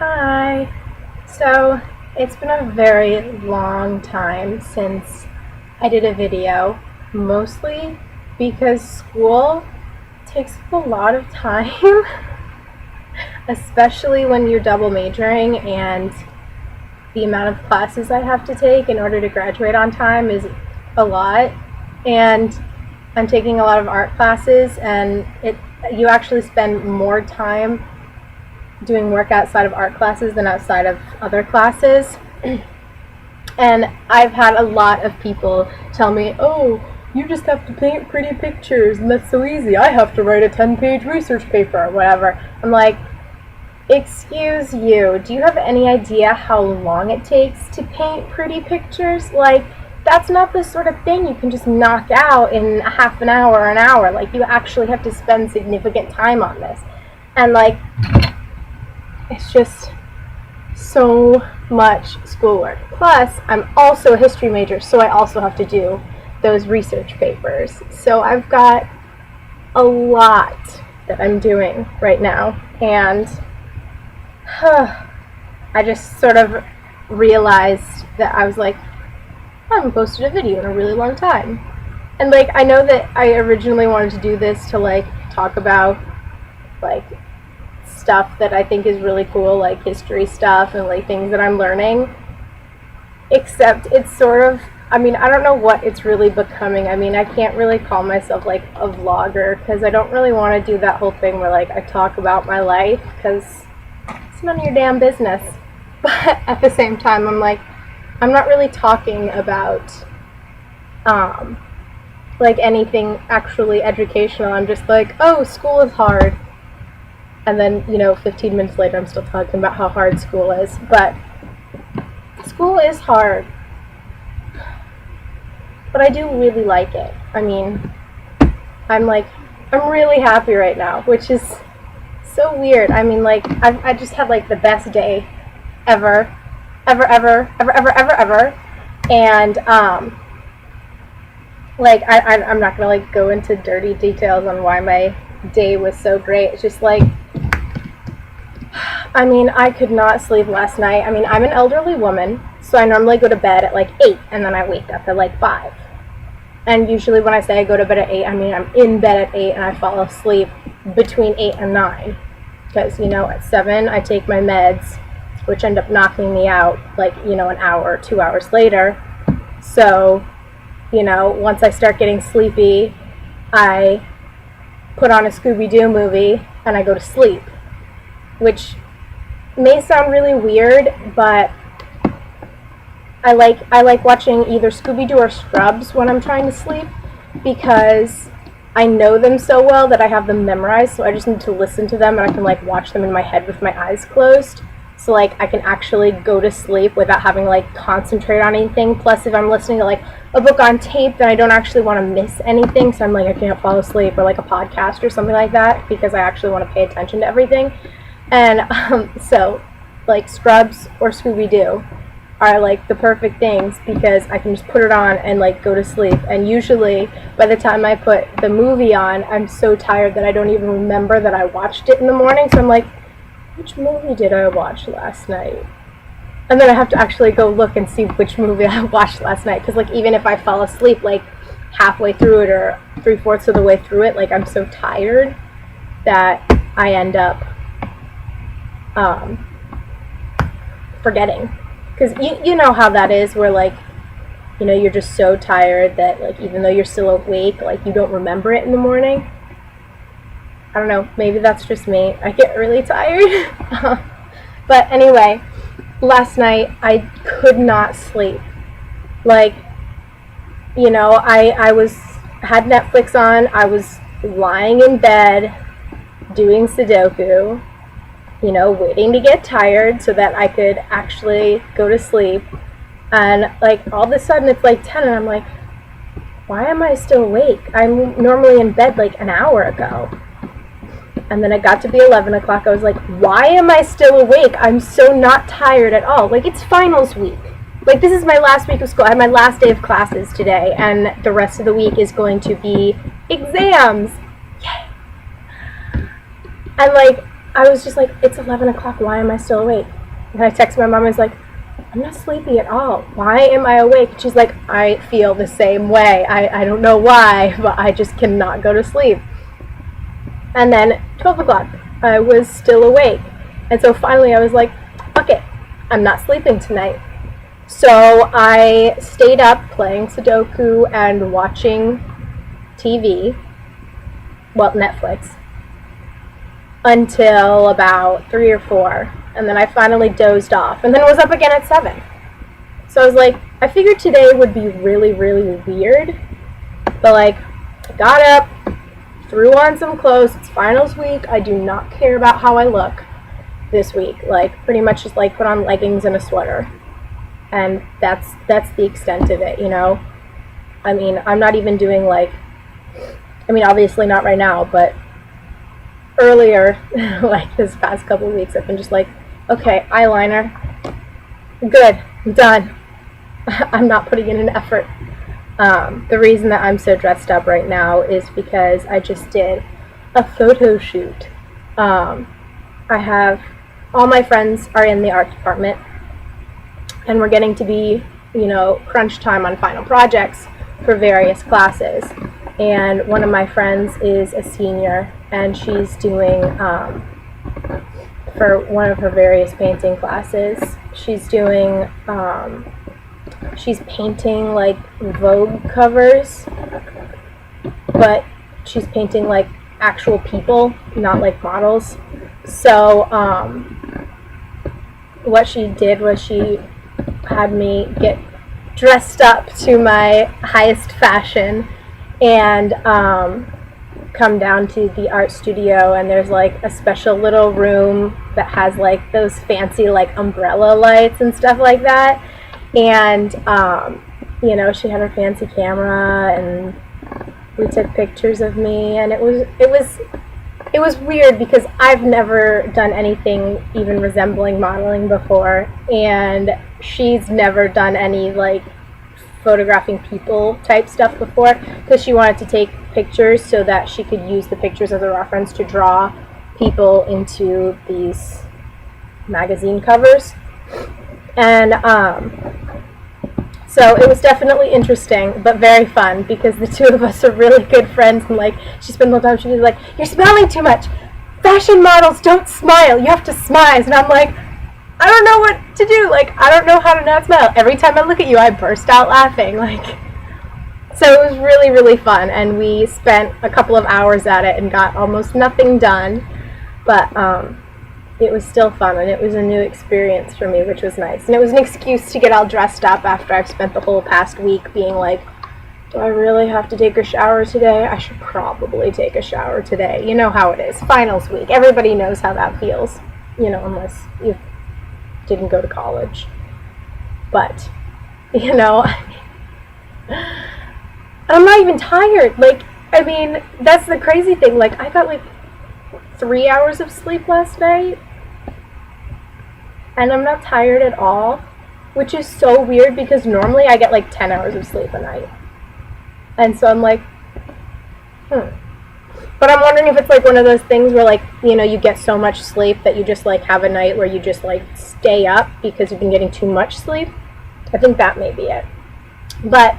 Hi. So, it's been a very long time since I did a video, mostly because school takes up a lot of time, especially when you're double majoring, and the amount of classes I have to take in order to graduate on time is a lot. And I'm taking a lot of art classes, and you actually spend more time doing work outside of art classes than outside of other classes. And I've had a lot of people tell me, oh, you just have to paint pretty pictures and that's so easy. I have to write a 10-page research paper or whatever. I'm like, excuse you, do you have any idea how long it takes to paint pretty pictures? Like, that's not the sort of thing you can just knock out in a half an hour or an hour. Like, you actually have to spend significant time on this. And like, it's just so much schoolwork. Plus, I'm also a history major, so I also have to do those research papers. So I've got a lot that I'm doing right now, and I just sort of realized that I was like, I haven't posted a video in a really long time. And like, I know that I originally wanted to do this to like talk about like stuff that I think is really cool, like history stuff and like things that I'm learning, except it's sort of, I mean, I don't know what it's really becoming. I mean, I can't really call myself like a vlogger because I don't really want to do that whole thing where like I talk about my life, because it's none of your damn business. But at the same time, I'm like, I'm not really talking about like anything actually educational. I'm just like, oh, school is hard. And then, 15 minutes later, I'm still talking about how hard school is. But school is hard. But I do really like it. I mean, I'm really happy right now, which is so weird. I mean, like, I just had, like, the best day ever. Ever. And, like, I'm not going to, like, go into dirty details on why my day was so great. It's just, like, I mean, I could not sleep last night. I mean, I'm an elderly woman, so I normally go to bed at like 8, and then I wake up at like 5. And usually when I say I go to bed at 8, I mean I'm in bed at 8 and I fall asleep between 8 and 9. Because, at 7 I take my meds, which end up knocking me out like, an hour or 2 hours later. So, once I start getting sleepy, I put on a Scooby-Doo movie and I go to sleep. Which may sound really weird, but I like watching either Scooby-Doo or Scrubs when I'm trying to sleep, because I know them so well that I have them memorized, so I just need to listen to them and I can like watch them in my head with my eyes closed. So like I can actually go to sleep without having to like concentrate on anything. Plus if I'm listening to like a book on tape, then I don't actually want to miss anything, so I'm like, I can't fall asleep, or like a podcast or something like that, because I actually want to pay attention to everything. And so, like, Scrubs or Scooby-Doo are, like, the perfect things, because I can just put it on and, like, go to sleep. And usually, by the time I put the movie on, I'm so tired that I don't even remember that I watched it in the morning. So I'm like, which movie did I watch last night? And then I have to actually go look and see which movie I watched last night. Because, like, even if I fall asleep, like, halfway through it or 3/4 of the way through it, like, I'm so tired that I end up forgetting, because you know how that is, where like you're just so tired that like even though you're still awake, like you don't remember it in the morning. I don't know, maybe that's just me. I get really tired. But anyway, last night I could not sleep. Like, I had Netflix on, I was lying in bed doing Sudoku, waiting to get tired so that I could actually go to sleep. And like all of a sudden it's like 10 and I'm like, why am I still awake? I'm normally in bed like an hour ago. And then it got to be 11 o'clock. I was like, why am I still awake? I'm so not tired at all. Like, it's finals week. Like, this is my last week of school. I have my last day of classes today, and the rest of the week is going to be exams. Yay! And like, I was just like, it's 11 o'clock, why am I still awake? And I texted my mom, I was like, I'm not sleepy at all. Why am I awake? She's like, I feel the same way. I don't know why, but I just cannot go to sleep. And then 12 o'clock, I was still awake. And so finally I was like, fuck it, I'm not sleeping tonight. So I stayed up playing Sudoku and watching TV, well, Netflix, until about 3 or 4. And then I finally dozed off. And then was up again at 7. So I was like, I figured today would be really, really weird. But like, I got up, threw on some clothes. It's finals week. I do not care about how I look this week. Like, pretty much just like put on leggings and a sweater. And that's the extent of it, you know? I mean, I'm not even doing like, I mean, obviously not right now, but earlier, like this past couple of weeks, I've been just like, okay, eyeliner, good, I'm done. I'm not putting in an effort. The reason that I'm so dressed up right now is because I just did a photo shoot. I have, all my friends are in the art department, and we're getting to be, you know, crunch time on final projects for various classes. And one of my friends is a senior, and she's doing, for one of her various painting classes, she's doing, she's painting like Vogue covers, but she's painting like actual people, not like models. So what she did was she had me get dressed up to my highest fashion and come down to the art studio, and there's like a special little room that has like those fancy like umbrella lights and stuff like that. And you know, she had her fancy camera, and we took pictures of me, and it was weird because I've never done anything even resembling modeling before, and she's never done any like photographing people type stuff before, because she wanted to take pictures so that she could use the pictures as a reference to draw people into these magazine covers. And so it was definitely interesting, but very fun, because the two of us are really good friends, and like, she spent the whole time, she was like, you're smiling too much. Fashion models don't smile, you have to smize. And I'm like, I don't know what to do. Like, I don't know how to not smile. Every time I look at you, I burst out laughing. Like, so it was really, really fun, and we spent a couple of hours at it and got almost nothing done, but it was still fun, and it was a new experience for me, which was nice. And it was an excuse to get all dressed up after I've spent the whole past week being like, do I really have to take a shower today? I should probably take a shower today. You know how it is. Finals week. Everybody knows how that feels, you know, unless you didn't go to college. But, you know, I'm not even tired. Like, I mean, that's the crazy thing. Like, I got like 3 hours of sleep last night, and I'm not tired at all, which is so weird because normally I get like 10 hours of sleep a night. And so I'm like, But I'm wondering if it's like one of those things where, like, you know, you get so much sleep that you just like have a night where you just like stay up because you've been getting too much sleep. I think that may be it. But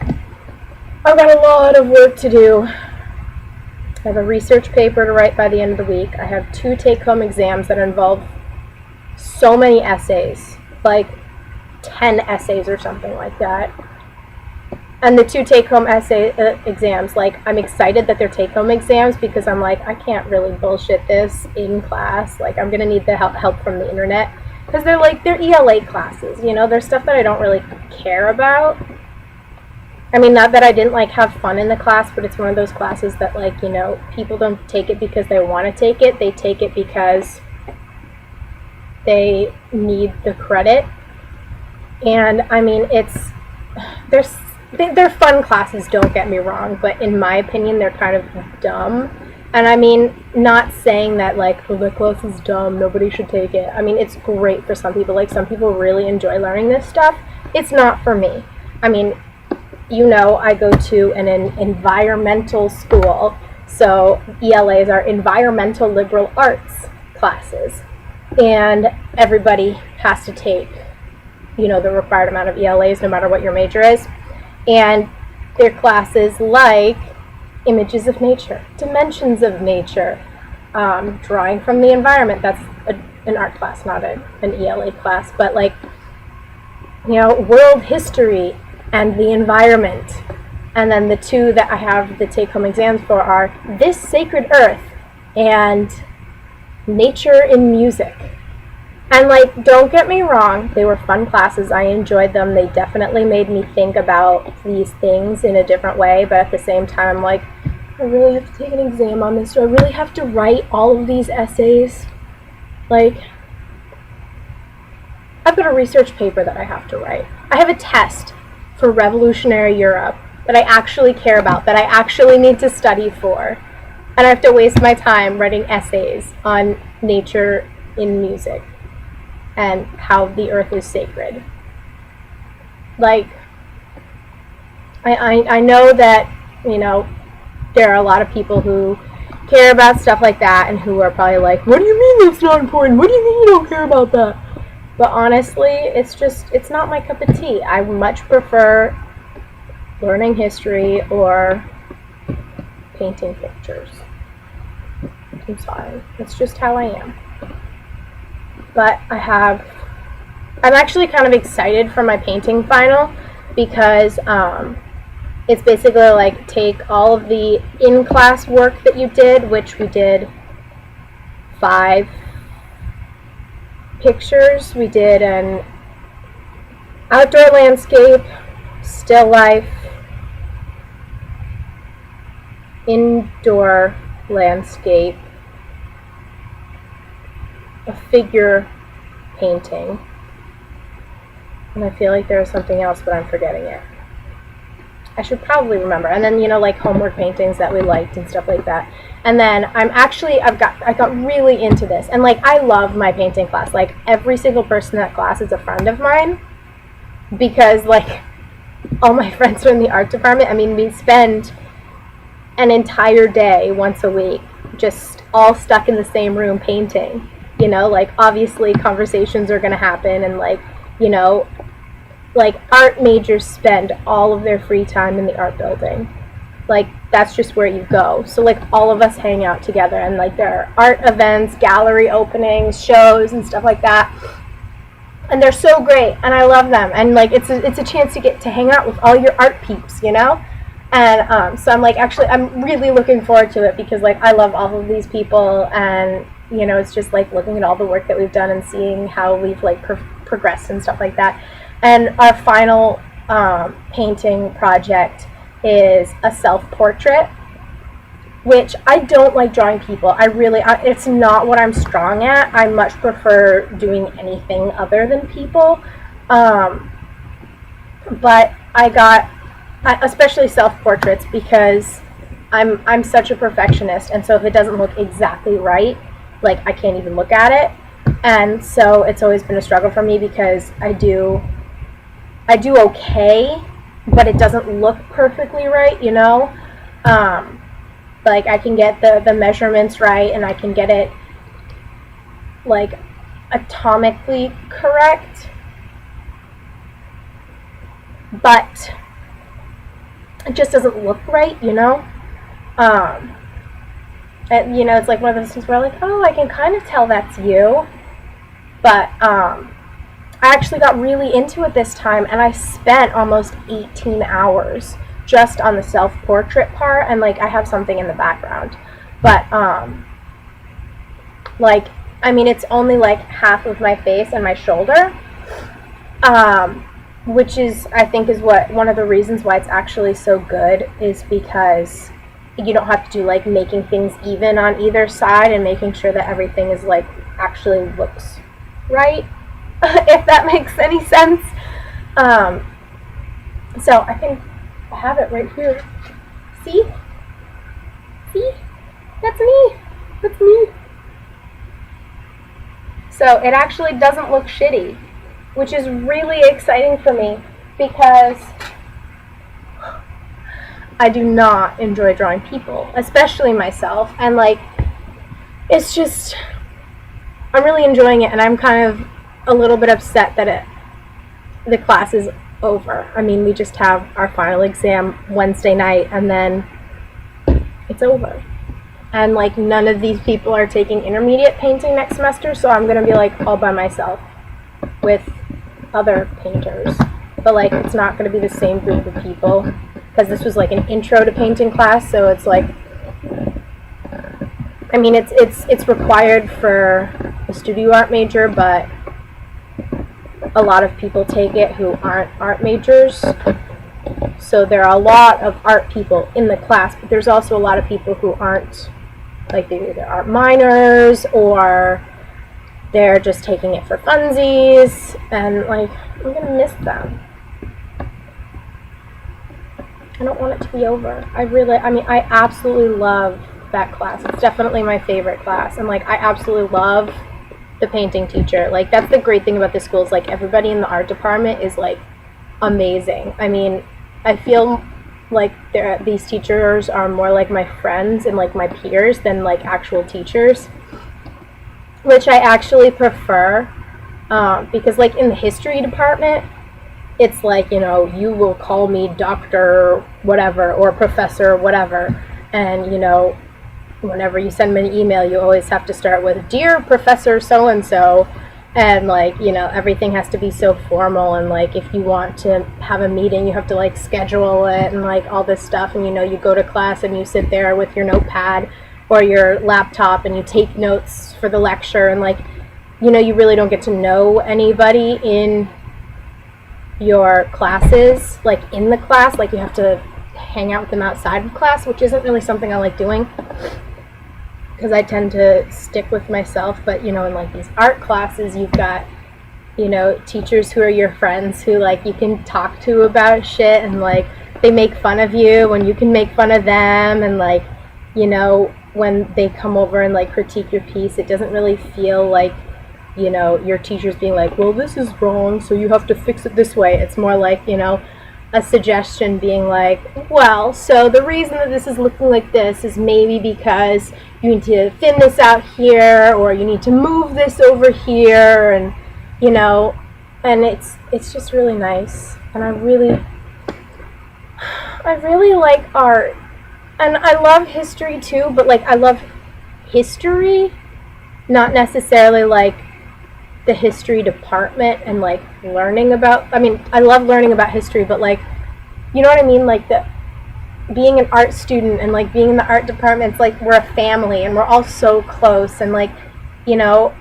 I've got a lot of work to do. I have a research paper to write by the end of the week. I have 2 take-home exams that involve so many essays, like 10 essays or something like that. And the 2 take-home essay exams, like, I'm excited that they're take-home exams because I'm like, I can't really bullshit this in class. Like, I'm going to need the help from the internet. Because they're ELA classes, you know? There's stuff that I don't really care about. I mean, not that I didn't, like, have fun in the class, but it's one of those classes that, like, you know, people don't take it because they want to take it. They take it because they need the credit. And, I mean, they're fun classes, don't get me wrong, but in my opinion, they're kind of dumb. And I mean, not saying that, like, oh, that class is dumb, nobody should take it. I mean, it's great for some people. Like, some people really enjoy learning this stuff. It's not for me. I mean, you know, I go to an environmental school, so ELAs are environmental liberal arts classes, and everybody has to take, you know, the required amount of ELAs no matter what your major is. And they're classes like images of nature, dimensions of nature, drawing from the environment. That's an art class, not an ELA class, but like, you know, world history and the environment. And then the two that I have the take-home exams for are This Sacred Earth and Nature in Music. And like, don't get me wrong, they were fun classes. I enjoyed them. They definitely made me think about these things in a different way, but at the same time, like, I really have to take an exam on this. Do I really have to write all of these essays? Like, I've got a research paper that I have to write. I have a test for Revolutionary Europe that I actually care about, that I actually need to study for. And I have to waste my time writing essays on nature in music and how the earth is sacred. Like, I know that, you know, there are a lot of people who care about stuff like that and who are probably like, what do you mean that's not important? What do you mean you don't care about that? But honestly, it's not my cup of tea. I much prefer learning history or painting pictures. I'm sorry. That's just how I am. But I'm actually kind of excited for my painting final because it's basically like take all of the in-class work that you did, which we did 5 pictures. We did an outdoor landscape, still life, indoor landscape, a figure painting, and I feel like there was something else, but I'm forgetting it. I should probably remember. And then, you know, like homework paintings that we liked and stuff like that. And then I got really into this, and like I love my painting class. Like every single person in that class is a friend of mine because like all my friends are in the art department. I mean, we spend an entire day once a week just all stuck in the same room painting. You know, like obviously conversations are going to happen, and like, you know, like art majors spend all of their free time in the art building. Like that's just where you go. So like all of us hang out together, and like there are art events, gallery openings, shows and stuff like that. And they're so great, and I love them. And like it's a chance to get to hang out with all your art peeps, you know? And so I'm like, actually I'm really looking forward to it because like I love all of these people, and you know, it's just like looking at all the work that we've done and seeing how we've like progressed and stuff like that. And our final painting project is a self-portrait, which I don't like drawing people. It's not what I'm strong at. I much prefer doing anything other than people. But especially self-portraits, because I'm such a perfectionist, and so if it doesn't look exactly right, like I can't even look at it. And so it's always been a struggle for me because I do okay, but it doesn't look perfectly right, you know? Like I can get the measurements right, and I can get it like atomically correct, but it just doesn't look right, you know? And, you know, it's like one of those things where I'm like, oh, I can kind of tell that's you, but I actually got really into it this time, and I spent almost 18 hours just on the self-portrait part, and like I have something in the background, but like, I mean, it's only like half of my face and my shoulder, which is, I think, is one of the reasons why it's actually so good, is because you don't have to do like making things even on either side and making sure that everything is like actually looks right. If that makes any sense. So I think I have it right here. See? That's me. So it actually doesn't look shitty, which is really exciting for me because I do not enjoy drawing people, especially myself, and like it's just, I'm really enjoying it, and I'm kind of a little bit upset that the class is over. I mean, we just have our final exam Wednesday night, and then it's over. And like none of these people are taking intermediate painting next semester, so I'm gonna be like all by myself with other painters. But like it's not gonna be the same group of people because this was like an intro to painting class, so it's like, I mean, it's required for a studio art major, but a lot of people take it who aren't art majors. So there are a lot of art people in the class, but there's also a lot of people who aren't, like they're either art minors or they're just taking it for funsies, and like I'm gonna miss them. I don't want it to be over. I absolutely love that class. It's definitely my favorite class, and like I absolutely love the painting teacher. Like that's the great thing about this school is like everybody in the art department is like amazing. I mean, I feel like these teachers are more like my friends and like my peers than like actual teachers, which I actually prefer, because like in the history department, it's like, you know, you will call me Dr. whatever or Professor whatever, and you know, whenever you send me an email, you always have to start with Dear Professor so-and-so, and like, you know, everything has to be so formal, and like if you want to have a meeting, you have to like schedule it and like all this stuff, and you know, you go to class and you sit there with your notepad or your laptop and you take notes for the lecture, and like, you know, you really don't get to know anybody in your classes, like in the class. Like you have to hang out with them outside of class, which isn't really something I like doing because I tend to stick with myself. But you know, in like these art classes, you've got, you know, teachers who are your friends who like you can talk to about shit, and like they make fun of you and you can make fun of them, and like, you know, when they come over and like critique your piece, it doesn't really feel like, you know, your teacher's being like, well, this is wrong, so you have to fix it this way. It's more like, you know, a suggestion being like, well, so the reason that this is looking like this is maybe because you need to thin this out here, or you need to move this over here, and you know, and it's just really nice. And I really like art, and I love history too, but like I love history, not necessarily like the history department and like learning about, I mean, I love learning about history, but like, you know what I mean, like the being an art student and like being in the art department, it's like we're a family and we're all so close, and like, you know,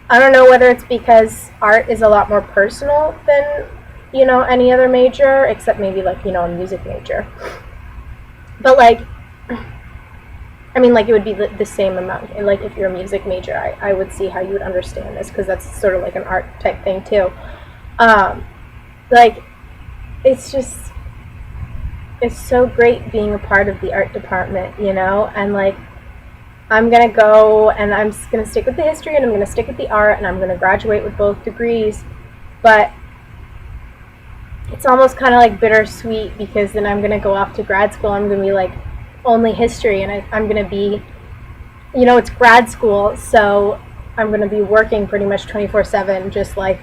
I don't know whether it's because art is a lot more personal than, you know, any other major, except maybe like, you know, a music major, but like, I mean, like, it would be the same amount. And, like, if you're a music major, I would see how you would understand this, because that's sort of like an art type thing, too. Like, it's just, it's so great being a part of the art department, you know? And, like, I'm going to go, and I'm going to stick with the history, and I'm going to stick with the art, and I'm going to graduate with both degrees. But it's almost kind of, like, bittersweet, because then I'm going to go off to grad school, and I'm going to be, like, only history, and I'm going to be, you know, it's grad school, so I'm going to be working pretty much 24/7 just like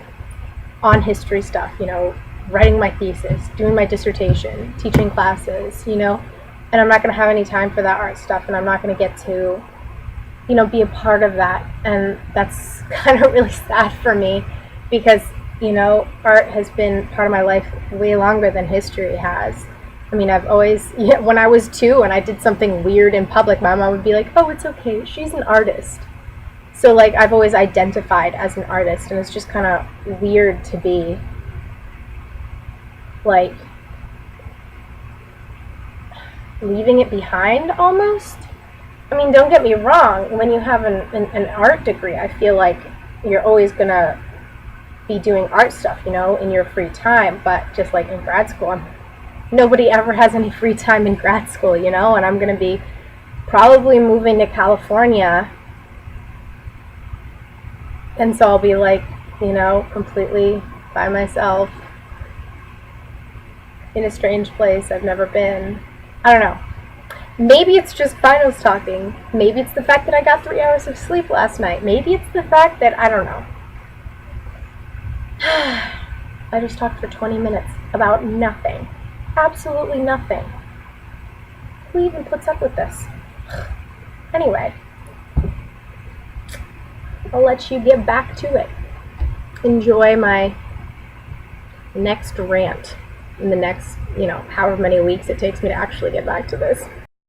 on history stuff, you know, writing my thesis, doing my dissertation, teaching classes, you know, and I'm not going to have any time for that art stuff, and I'm not going to get to, you know, be a part of that. And that's kind of really sad for me, because, you know, art has been part of my life way longer than history has. I mean, I've always, when I was 2 and I did something weird in public, my mom would be like, oh, it's okay, she's an artist. So, like, I've always identified as an artist, and it's just kind of weird to be, like, leaving it behind, almost. I mean, don't get me wrong, when you have an art degree, I feel like you're always going to be doing art stuff, you know, in your free time, but just like in grad school, nobody ever has any free time in grad school, you know, and I'm going to be probably moving to California, and so I'll be like, you know, completely by myself in a strange place I've never been. I don't know. Maybe it's just finals talking. Maybe it's the fact that I got 3 hours of sleep last night. Maybe it's the fact that, I don't know. I just talked for 20 minutes about nothing. Absolutely nothing. Who even puts up with this? Anyway, I'll let you get back to it. Enjoy my next rant in the next, however many weeks it takes me to actually get back to this.